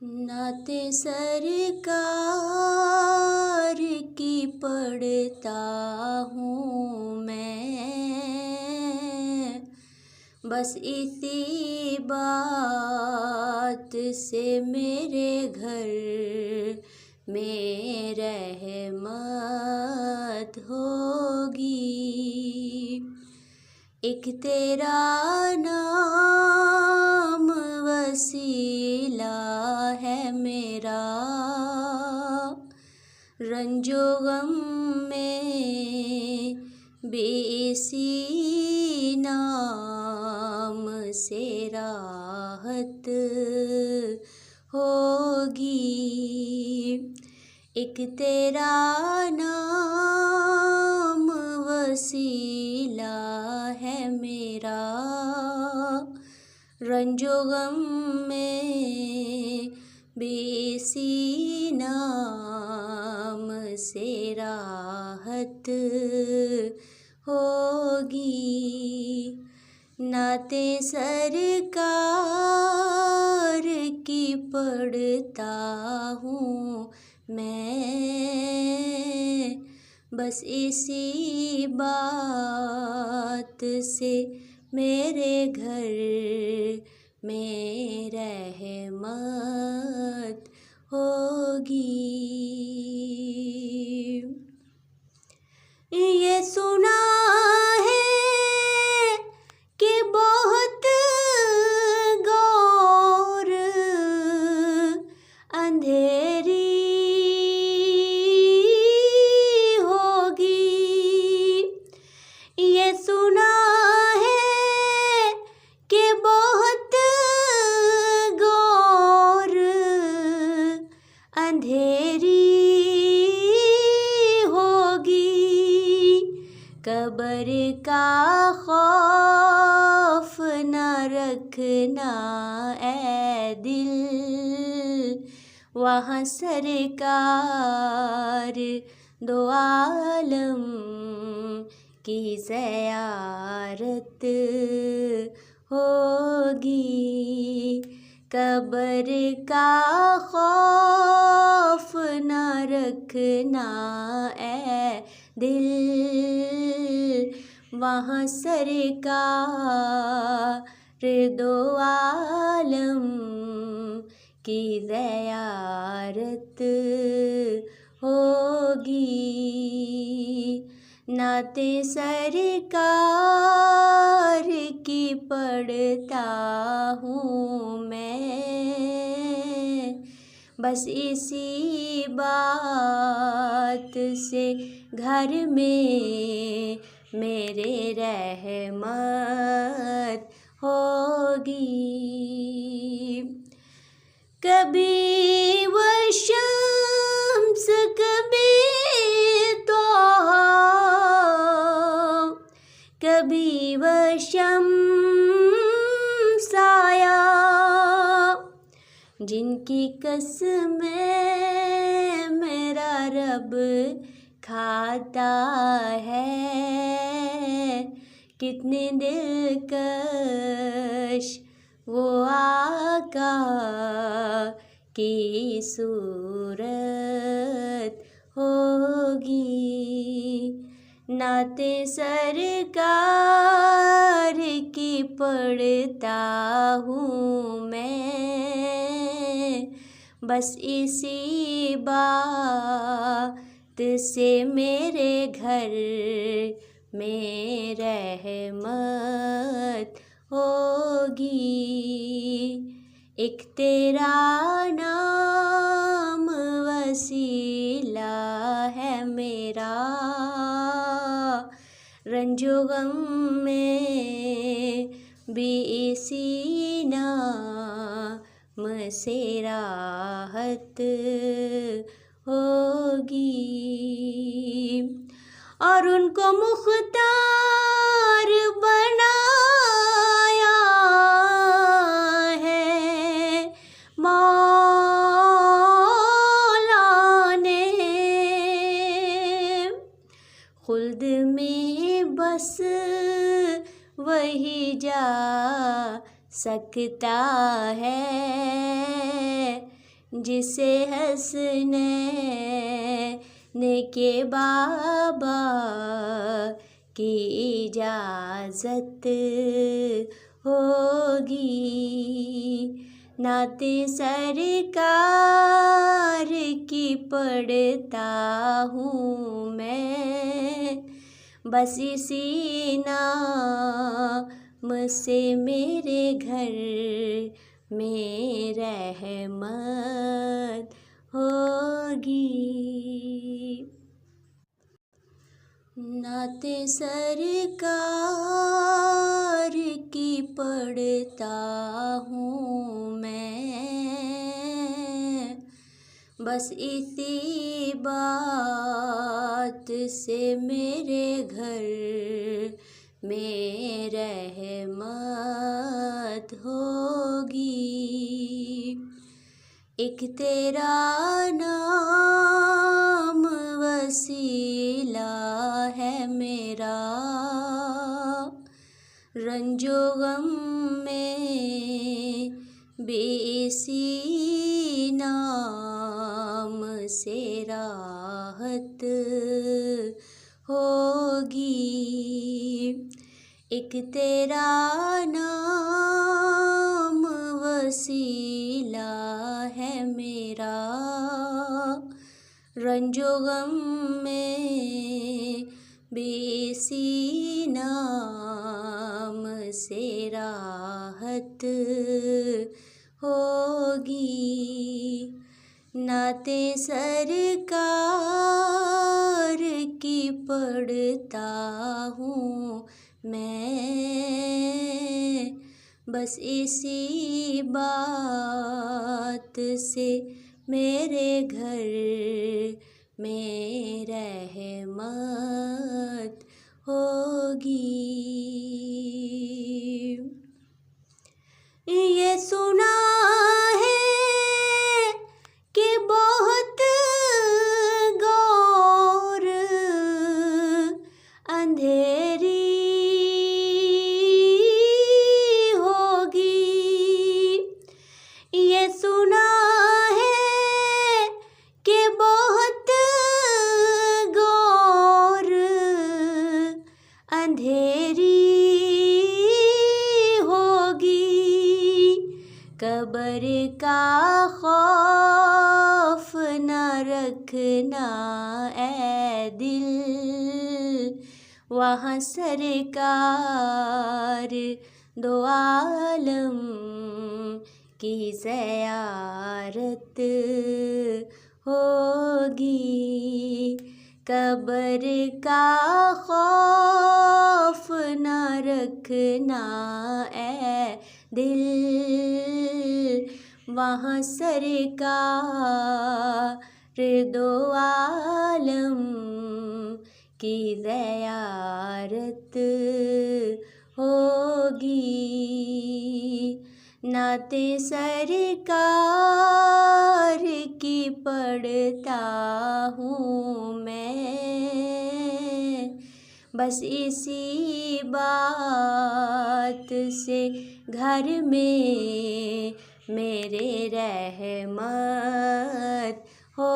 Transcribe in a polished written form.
नाते सरकार की पढ़ता हूँ मैं, बस इसी बात से मेरे घर में रहमत होगी। एक तेरा नाम वसीला है मेरा, रंजो गम में भी इसी नाम से राहत होगी। एक तेरा नाम वसीला है मेरा, रंजो गम में भी इसी नाम से राहत होगी। नाते सरकार की पढ़ता हूँ मैं, बस इसी बात से मेरे घर में रहमत होगी। ये सुना है कि बहुत गौर अंधेरी होगी। ये सुना है कि बहुत गौर अंधेरी होगी। कब्र का खौफ न रखना ऐ दिल, वहाँ सरकार दो आलम की ज़ियारत होगी। कब्र का खौफ न रखना ऐ दिल, वहाँ सरकार दो आलम की ज़ियारत होगी। नाते सरकार की पढ़ता हूँ मैं, बस इसी बात से घर में मेरे रहमत होगी। कभी वो शम्स कभी तोहा, कभी वो शम्स आया, जिनकी कसमें मेरा रब खाता है। कितने दिलकश वो आका की सूरत होगी। नाते सरकार की पढ़ता हूँ मैं, बस इसी बात से मेरे घर में रहमत होगी। एक तेरा नाम वसीला है मेरा, रंजो गम में भी इसी नाम से राहत होगी। और उनको मुख्तार बनाया है मौला ने, खुल्द में बस वही जा सकता है। जिसे हंसने के बाबा की इजाज़त होगी। नाते सरकार की पढ़ता हूँ मैं, बस इसी नाम से मेरे घर में रहमत होगी। नाते सरकार की पढ़ता हूँ मैं, बस इसी बात से मेरे घर में रहमत होगी। एक तेरा नाम वसीला है मेरा, रंजो गम में भी इसी नाम से राहत होगी। एक तेरा नाम वसीला है मेरा, रंजो गम में भी इसी नाम से राहत होगी। नाते सरकार की पढ़ता हूँ मैं, बस इसी बात से मेरे घर में रहमत होगी। ये सुना है कि बहुत गौर अंधेरी होगी। ये सुना है कि बहुत गौर अंधेरी कब्र का खौफ न रखना ऐ दिल, वहाँ सरकार दो आलम की ज़ियारत होगी। कब्र का खौफ न रखना ऐ दिल, वहाँ सरकार दो आलम की ज़ियारत होगी। नाते सरकार की पढ़ता हूँ मैं, बस इसी बात से घर में मेरे रहमत हो।